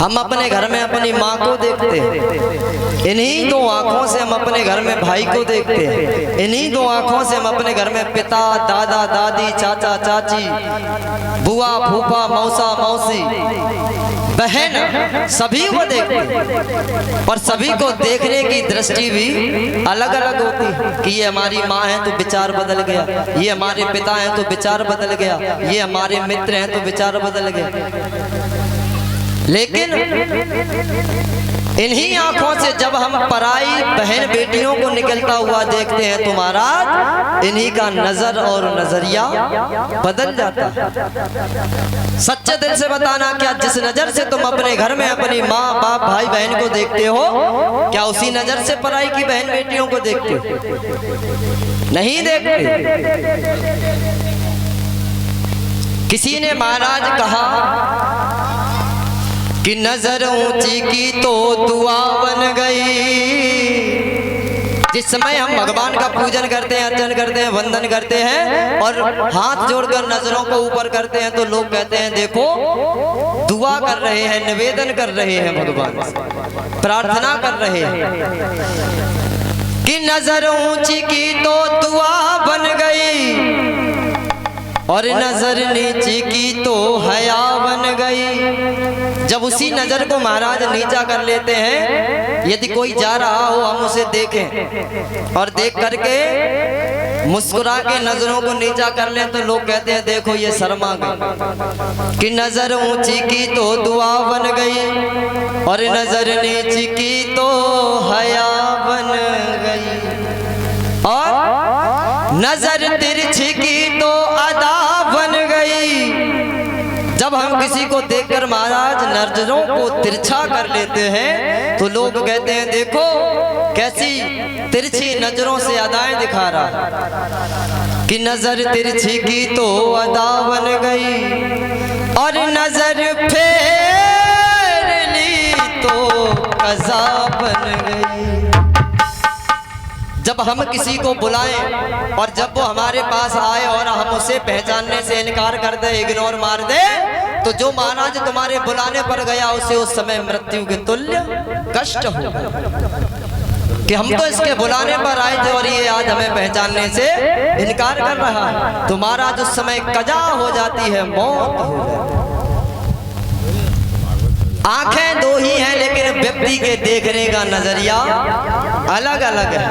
हम अपने घर में अपनी माँ को देखते हैं, इन्हीं दो आँखों से हम अपने घर में भाई को देखते हैं, इन्हीं दो आँखों से हम अपने घर में पिता, दादा, दादी, चाचा, चाची, बुआ, फूफा, मौसा, मौसी, बहन, सभी को देखते हैं। और सभी को देखने की दृष्टि भी अलग अलग होती है कि ये हमारी माँ है तो विचार बदल गया, ये हमारे पिता हैं तो विचार बदल गया, ये हमारे मित्र हैं तो विचार बदल गया। लेकिन इन्हीं आंखों से जब हम पराई बहन बेटियों को निकलता हुआ देखते हैं तो महाराज इन्हीं का नजर और नजरिया बदल जाता है। सच्चे दिल से बताना, क्या जिस नजर से तुम अपने घर में अपनी माँ, बाप, भाई, बहन को देखते हो, क्या उसी नजर से पराई की बहन बेटियों को देखते हो? नहीं देखते। किसी ने महाराज कहा कि नजर ऊंची की तो दुआ बन गई। जिस समय हम भगवान का पूजन करते हैं, अर्चन करते हैं, वंदन करते हैं और हाथ जोड़कर नजरों को ऊपर करते हैं तो लोग कहते हैं देखो दुआ कर रहे हैं, निवेदन कर रहे हैं, भगवान से प्रार्थना कर रहे हैं कि नजर ऊंची की तो दुआ बन गई और नजर नीचे की तो हया बन गई। जब उसी नजर को महाराज नीचा कर लेते हैं, यदि कोई जा रहा हो हम उसे देखें और देख करके मुस्कुरा के नजरों को नीचा कर लें तो लोग कहते हैं देखो ये शर्मा गई। कि नजर ऊंची की तो दुआ बन गई और नजर नीची की तो हया बन गई और नजर तिरछी की तो अदा बन गई। जब हम किसी को देखकर महाराज नजरों को तिरछा कर लेते हैं तो लोग कहते हैं देखो कैसी तिरछी नजरों से अदाएं दिखा रहा है। कि नजर तिरछी की तो अदा बन गई और नजर फेर ली तो कज़ा बन गई। जब हम किसी को बुलाएं और जब वो हमारे पास आए और हम उसे पहचानने से इनकार कर दे, इग्नोर मार दे, तो जो महाराज तुम्हारे बुलाने पर गया उसे उस समय मृत्यु के तुल्य कष्ट हो कि हम तो इसके बुलाने पर आए थे और ये आज हमें पहचानने से इनकार कर रहा है। तो महाराज उस समय कजा हो जाती है, मौत हो जाती है। आंखें दो ही हैं लेकिन व्यक्ति के देखने का नजरिया अलग अलग है।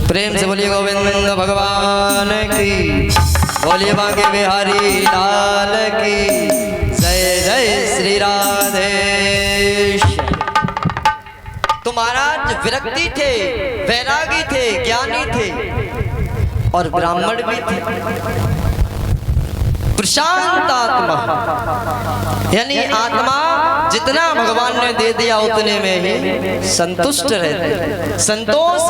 प्रेम से बोलिए गोविंद भगवान की, बोलिए बांके बिहारी लाल की जय। जय श्री राधेश। तो महाराज विरक्ति थे, वैरागी थे, ज्ञानी थे और ब्राह्मण भी थे। प्रशांत आत्मा यानी आत्मा जितना भगवान ने दे दिया उतने में ही संतुष्ट रहते। संतोष